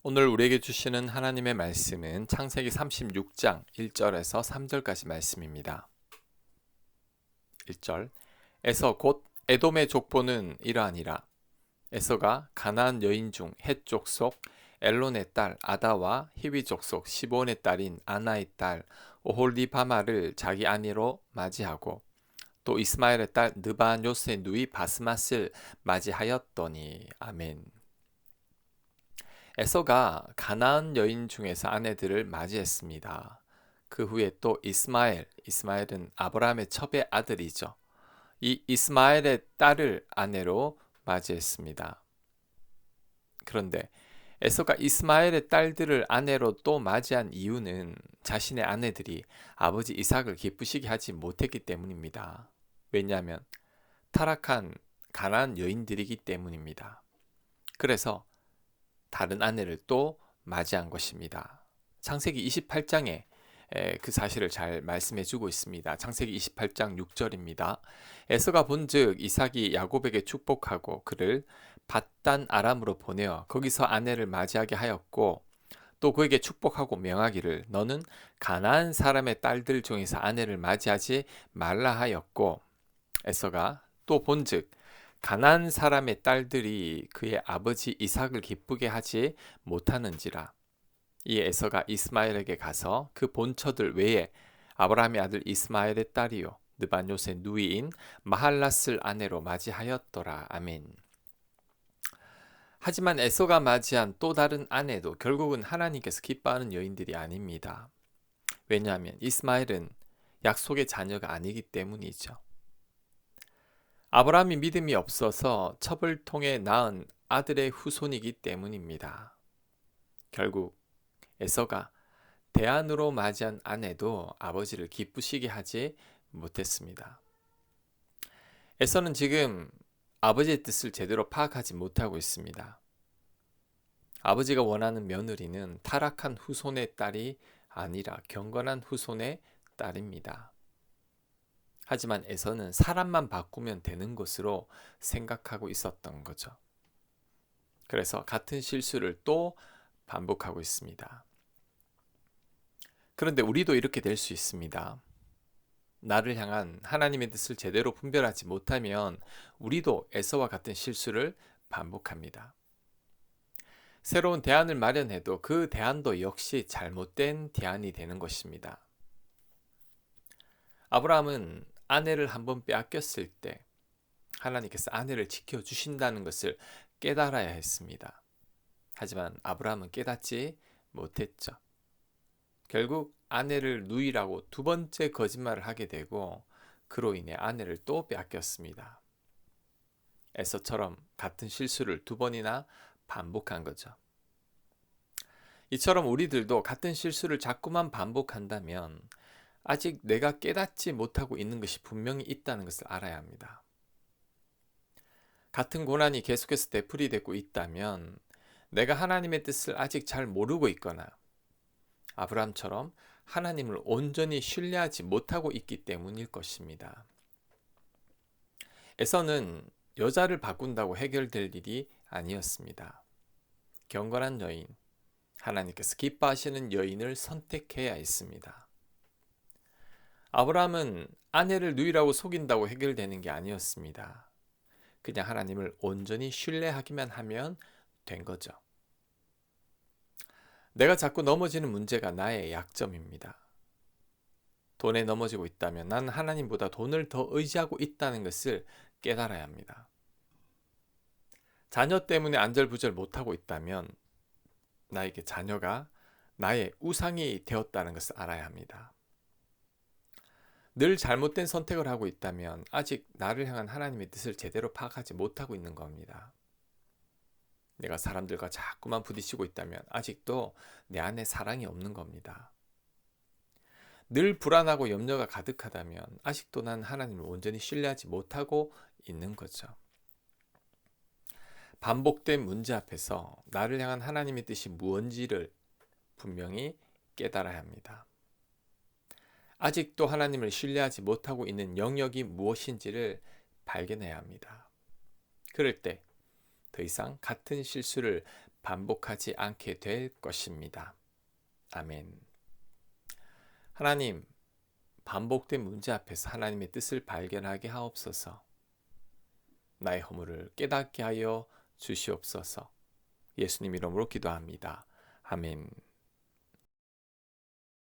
오늘 우리에게 주시는 하나님의 말씀은 창세기 36장 1절에서 3절까지 말씀입니다. 1절 에서 곧 에돔의 족보는 이러하니라. 에서가 가나안 여인 중 헷 족속 엘론의 딸 아다와 히위 족속 시본의 딸인 아나의 딸 오홀리바마를 자기 아내로 맞이하고 또 이스마엘의 딸 느바뇨스의 누이 바스맛을 맞이하였더니. 아멘. 에서가 가나안 여인 중에서 아내들을 맞이했습니다. 그 후에 또 이스마엘은 아브라함의 첩의 아들이죠. 이 이스마엘의 딸을 아내로 맞이했습니다. 그런데 에서가 이스마엘의 딸들을 아내로 또 맞이한 이유는 자신의 아내들이 아버지 이삭을 기쁘시게 하지 못했기 때문입니다. 왜냐하면 타락한 가나안 여인들이기 때문입니다. 그래서 다른 아내를 또 맞이한 것입니다. 창세기 28장에 그 사실을 잘 말씀해 주고 있습니다. 창세기 28장 6절입니다. 에서가 본즉 이삭이 야곱에게 축복하고 그를 밧단 아람으로 보내어 거기서 아내를 맞이하게 하였고 또 그에게 축복하고 명하기를 너는 가나안 사람의 딸들 중에서 아내를 맞이하지 말라 하였고 에서가 또 본즉 가나안 사람의 딸들이 그의 아버지 이삭을 기쁘게 하지 못하는지라. 이 에서가 이스마엘에게 가서 그 본처들 외에 아브라함의 아들 이스마엘의 딸이요 느바뇨스의 누이인 마할랏을 아내로 맞이하였더라. 아멘. 하지만 에서가 맞이한 또 다른 아내도 결국은 하나님께서 기뻐하는 여인들이 아닙니다. 왜냐하면 이스마엘은 약속의 자녀가 아니기 때문이죠. 아브라함이 믿음이 없어서 첩을 통해 낳은 아들의 후손이기 때문입니다. 결국 에서가 대안으로 맞이한 아내도 아버지를 기쁘시게 하지 못했습니다. 에서는 지금 아버지의 뜻을 제대로 파악하지 못하고 있습니다. 아버지가 원하는 며느리는 타락한 후손의 딸이 아니라 경건한 후손의 딸입니다. 하지만 에서는 사람만 바꾸면 되는 것으로 생각하고 있었던 거죠. 그래서 같은 실수를 또 반복하고 있습니다. 그런데 우리도 이렇게 될 수 있습니다. 나를 향한 하나님의 뜻을 제대로 분별하지 못하면 우리도 에서와 같은 실수를 반복합니다. 새로운 대안을 마련해도 그 대안도 역시 잘못된 대안이 되는 것입니다. 아브라함은 아내를 한번 빼앗겼을 때 하나님께서 아내를 지켜주신다는 것을 깨달아야 했습니다. 하지만 아브라함은 깨닫지 못했죠. 결국 아내를 누이라고 두 번째 거짓말을 하게 되고 그로 인해 아내를 또 빼앗겼습니다. 에서처럼 같은 실수를 두 번이나 반복한 거죠. 이처럼 우리들도 같은 실수를 자꾸만 반복한다면 아직 내가 깨닫지 못하고 있는 것이 분명히 있다는 것을 알아야 합니다. 같은 고난이 계속해서 되풀이되고 있다면 내가 하나님의 뜻을 아직 잘 모르고 있거나 아브라함처럼 하나님을 온전히 신뢰하지 못하고 있기 때문일 것입니다. 에서는 여자를 바꾼다고 해결될 일이 아니었습니다. 경건한 여인, 하나님께서 기뻐하시는 여인을 선택해야 했습니다. 아브라함은 아내를 누이라고 속인다고 해결되는 게 아니었습니다. 그냥 하나님을 온전히 신뢰하기만 하면 된 거죠. 내가 자꾸 넘어지는 문제가 나의 약점입니다. 돈에 넘어지고 있다면 나는 하나님보다 돈을 더 의지하고 있다는 것을 깨달아야 합니다. 자녀 때문에 안절부절 못하고 있다면 나에게 자녀가 나의 우상이 되었다는 것을 알아야 합니다. 늘 잘못된 선택을 하고 있다면 아직 나를 향한 하나님의 뜻을 제대로 파악하지 못하고 있는 겁니다. 내가 사람들과 자꾸만 부딪히고 있다면 아직도 내 안에 사랑이 없는 겁니다. 늘 불안하고 염려가 가득하다면 아직도 난 하나님을 온전히 신뢰하지 못하고 있는 거죠. 반복된 문제 앞에서 나를 향한 하나님의 뜻이 무엇인지를 분명히 깨달아야 합니다. 아직도 하나님을 신뢰하지 못하고 있는 영역이 무엇인지를 발견해야 합니다. 그럴 때 더 이상 같은 실수를 반복하지 않게 될 것입니다. 아멘. 하나님, 반복된 문제 앞에서 하나님의 뜻을 발견하게 하옵소서. 나의 허물을 깨닫게 하여 주시옵소서. 예수님 이름으로 기도합니다. 아멘.